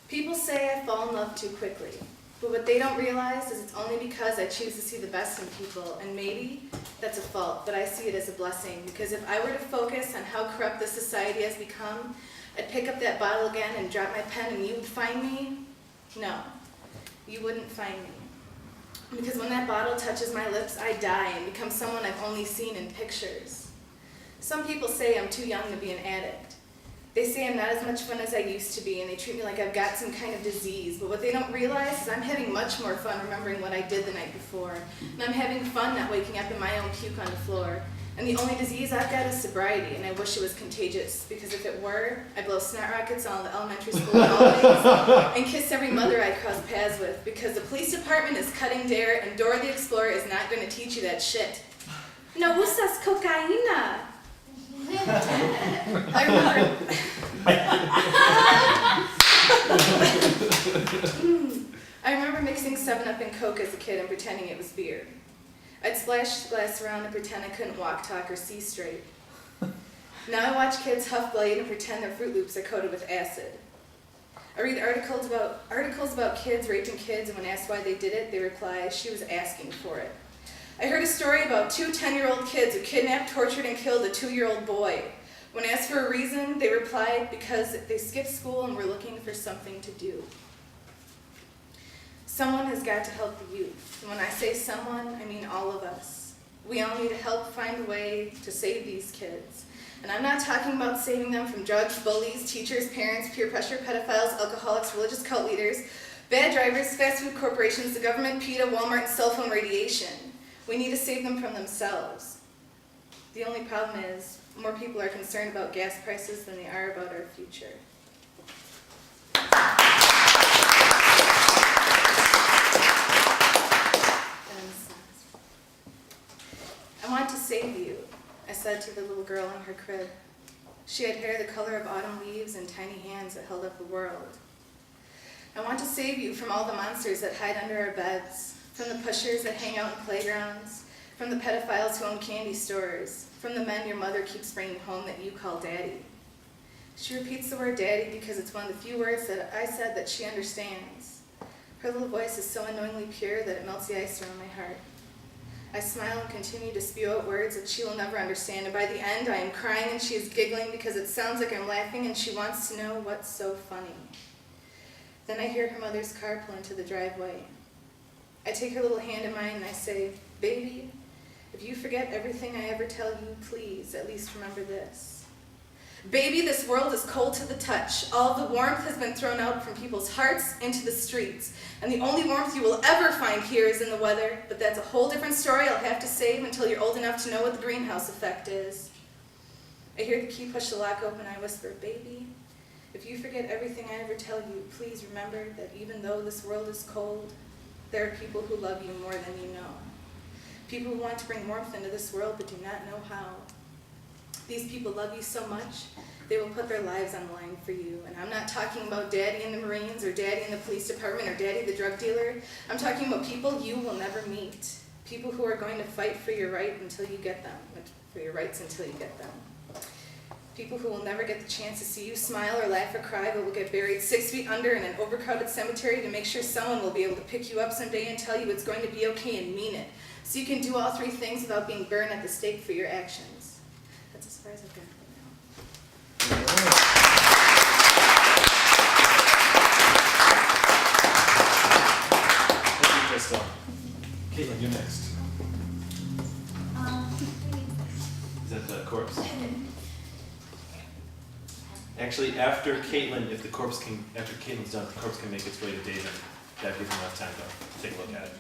People say I fall in love too quickly, but what they don't realize is it's only because I choose to see the best in people, and maybe that's a fault, but I see it as a blessing, because if I were to focus on how corrupt this society has become, I'd pick up that bottle again and drop my pen and you would find me? No, you wouldn't find me. Because when that bottle touches my lips, I die and become someone I've only seen in pictures. Some people say I'm too young to be an addict. They say I'm not as much fun as I used to be, and they treat me like I've got some kind of disease. But what they don't realize is I'm having much more fun remembering what I did the night before. And I'm having fun not waking up in my own puke on the floor. And the only disease I've got is sobriety, and I wish it was contagious. Because if it were, I'd blow snot rockets on the elementary school hallways and kiss every mother I cross paths with. Because the police department is cutting dare, and Dora the Explorer is not going to teach you that shit. No usas cocaína. I remember mixing 7-Up and Coke as a kid and pretending it was beer. I'd splash the glass around and pretend I couldn't walk, talk, or see straight. Now I watch kids huff Blade and pretend their Fruit Loops are coated with acid. I read articles about kids raping kids, and when asked why they did it, they reply, she was asking for it. I heard a story about 2 10-year-old kids who kidnapped, tortured, and killed a 2-year-old boy. When asked for a reason, they replied because they skipped school and were looking for something to do. Someone has got to help the youth. And when I say someone, I mean all of us. We all need to help find a way to save these kids. And I'm not talking about saving them from drugs, bullies, teachers, parents, peer pressure, pedophiles, alcoholics, religious cult leaders, bad drivers, fast food corporations, the government, PETA, Walmart, and cell phone radiation. We need to save them from themselves. The only problem is, more people are concerned about gas prices than they are about our future. I want to save you, I said to the little girl in her crib. She had hair the color of autumn leaves and tiny hands that held up the world. I want to save you from all the monsters that hide under our beds, from the pushers that hang out in playgrounds, from the pedophiles who own candy stores, from the men your mother keeps bringing home that you call daddy. She repeats the word daddy because it's one of the few words that I said that she understands. Her little voice is so annoyingly pure that it melts the ice around my heart. I smile and continue to spew out words that she will never understand, and by the end I am crying and she is giggling because it sounds like I'm laughing and she wants to know what's so funny. Then I hear her mother's car pull into the driveway. I take her little hand in mine and I say, baby, if you forget everything I ever tell you, please at least remember this. Baby, this world is cold to the touch. All the warmth has been thrown out from people's hearts into the streets. And the only warmth you will ever find here is in the weather, but that's a whole different story I'll have to save until you're old enough to know what the greenhouse effect is. I hear the key push the lock open and I whisper, baby, if you forget everything I ever tell you, please remember that even though this world is cold, there are people who love you more than you know. People who want to bring warmth into this world but do not know how. These people love you so much, they will put their lives on the line for you. And I'm not talking about daddy in the Marines or daddy in the police department or daddy the drug dealer. I'm talking about people you will never meet. People who are going to fight for your right until you get them, for your rights until you get them. People who will never get the chance to see you smile or laugh or cry, but will get buried 6 feet under in an overcrowded cemetery to make sure someone will be able to pick you up someday and tell you it's going to be okay and mean it. So you can do all 3 things without being burned at the stake for your actions. That's as far as I've got right now. Thank you, Krystle. Caitlin, you're next. Is that the corpse? Actually, after Caitlin, after Caitlin's done, if the corpse can make its way to David, that gives him enough time to take a look at it.